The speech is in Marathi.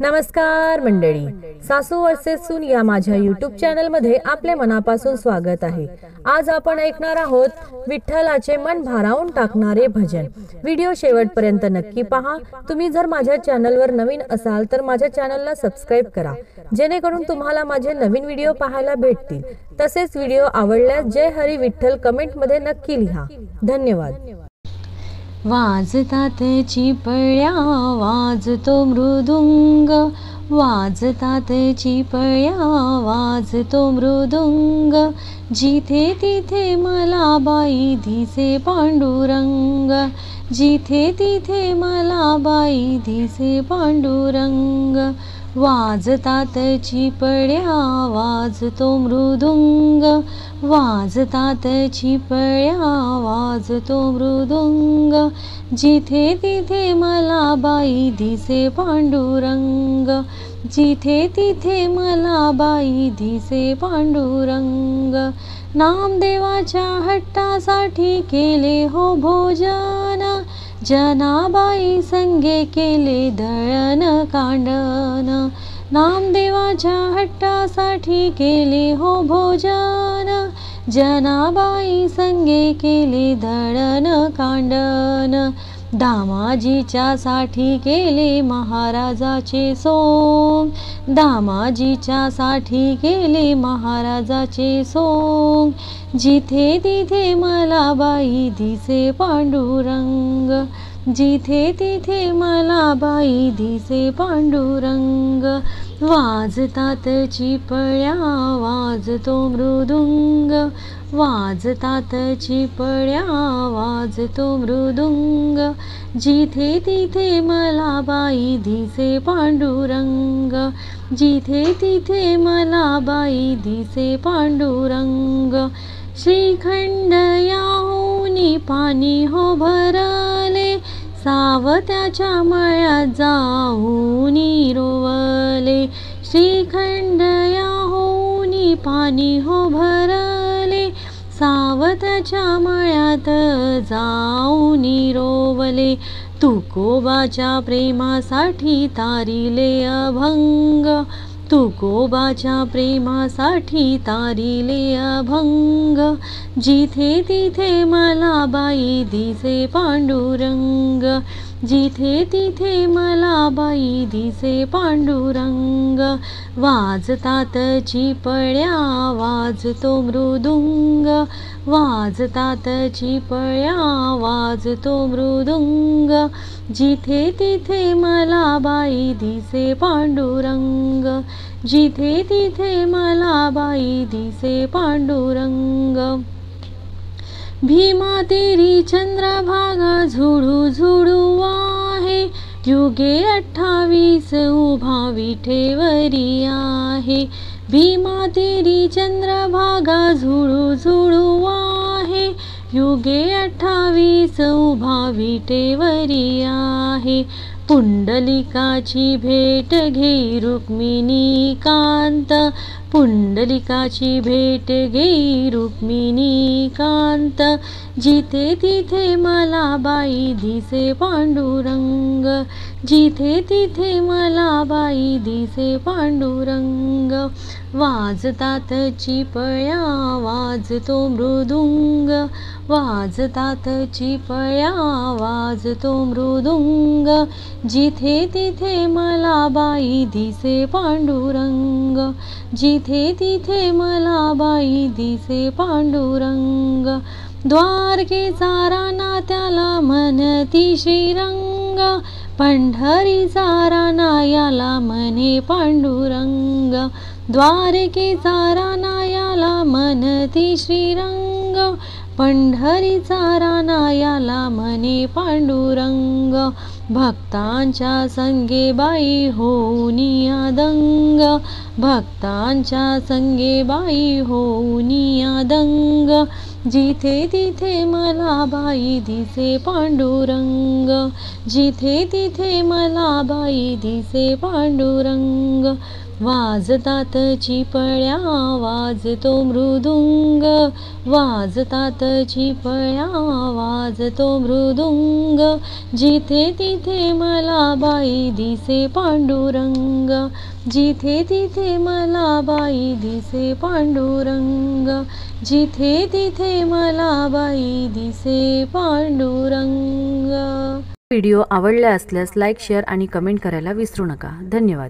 नमस्कार मंडळी, सासू वर्सेस सून या माझ्या यूट्यूब चॅनल मध्ये आपले मनापासून स्वागत आहे। आज आपण ऐकणार आहोत विठ्ठलाचे मन भारावून टाकणारे भजन। व्हिडिओ शेवटपर्यंत नक्की पहा। तुम्ही जर माझ्या चॅनलवर नवीन असाल तर माझ्या चॅनलला सबस्क्राइब करा, जेणेकरून तुम्हाला माझे नवीन व्हिडिओ पाहायला भेटतील। तसेच व्हिडिओ आवडल्यास जय हरी विठ्ठल कमेंट मध्ये नक्की लिहा। धन्यवाद। वाजतात चिपळ्या वाजतो मृदुंग, वाजतात चिपळ्या वाजतो मृदुंग, जिथे तिथे मला बाई दिसे पांडुरंग, जिथे तिथे मला बाई दिसे पांडुरंग। वाजतात चिपळ्या वाजतो मृदुंग, वाजतात चिपळ्या वाजतो मृदुंग, जिथे तिथे मला बाई दिसे पांडुरंग, जिथे तिथे मला बाई दिसे पांडुरंग। नामदेवाच्या हट्टासाठी केले हो भोजन, जनाबाई संगे केले दळण कांडण, नामदेवाच्या हट्टासाठी केले हो भोजन, जनाबाई संगे केले दळण कांडण। दामाजीच्या साठी केले महाराजाचे सोंग, दामाजीच्या साठी केले महाराजाचे सोंग, जिथे तिथे मला बाई दिसे पांडुरंग, जिथे तिथे मला बाई दिसे पांडुरंग। वाजतात चिपळ्या वाजतो मृदुंग, वाजतात चिपळ्या वाजतो मृदुंग, जिथे तिथे मला बाई दिसे पांडुरंग, जिथे तिथे मला बाई दिसे पांडुरंग। श्रीखंड याहुनी पाणी हो भरले, सावत्याच्या मळ्यात जाऊनी रोवले, श्रीखंड याहुनी पाणी हो भरले, सावत्याच्या मळ्यात जाऊनी रोवले। तुकोबाच्या प्रेमासाठी तारिले अभंग, तुकोबाच्या प्रेमासाठी तारिले अभंग, जिथे तिथे मला बाई दिसे पांडुरंग, जिथे तिथे मला बाई दिसे पांडुरंग। वाजतात चिपळ्या वाजतो मृदुंग, वाजतात चिपळ्या वाजतो मृदुंग, जिथे तिथे मला बाई दिसे पांडुरंग, जिथे तिथे मला बाई दिसे पांडुरंग। भीमा तेरी चंद्रभागा झुडू झुडू आहे, युगे 28 उभा विठेवरी आहे, भीमा तेरी चंद्रभागा झुडू झुडू आहे, युगे 28 उभा विटेवरी आहे। पुंडलिकाची भेट घेई रुक्मिणी कांत, पुंडलिकाची भेट घेई रुक्मिणी कांत, जिथे तिथे मला बाई दिसे पांडुरंग, जिथे तिथे मला बाई दिसे पांडुरंग। वाजतात चिपळ्या वाजतो मृदुंग, वाजतात चिपळ्या वाजतो मृदुंग, जिथे तिथे मला बाई दिसे पांडुरंग, जिथे तिथे मला बाई दिसे पांडुरंग। द्वारकेचा राणा त्याला म्हणती श्रीरंग, पंढरीचा राणा याला म्हणे पांडुरंग, द्वारकेचा राणा याला म्हणती श्रीरंग, पंढरीचा राणा याला म्हणे पांडुरंग। भक्तांच्या संगे बाई होऊनिया दंग, भक्तांच्या संगे बाई होऊनिया दंग, जिथे तिथे मला बाई दिसे पांडुरंग, जिथे तिथे मला बाई दिसे पांडुरंग. वाजतात चिपळ्या वाजतो मृदुंग, वाजतात चिपळ्या वाजतो मृदुंग. जिथे तिथे मला बाई दिसे पांडुरंग, जिथे तिथे मला बाई दिसे पांडुरंग, जिथे तिथे मला बाई दिसे पांडुरंग. व्हिडिओ आवडला असल्यास लाईक, शेअर आणि कमेंट करायला विसरू नका. धन्यवाद.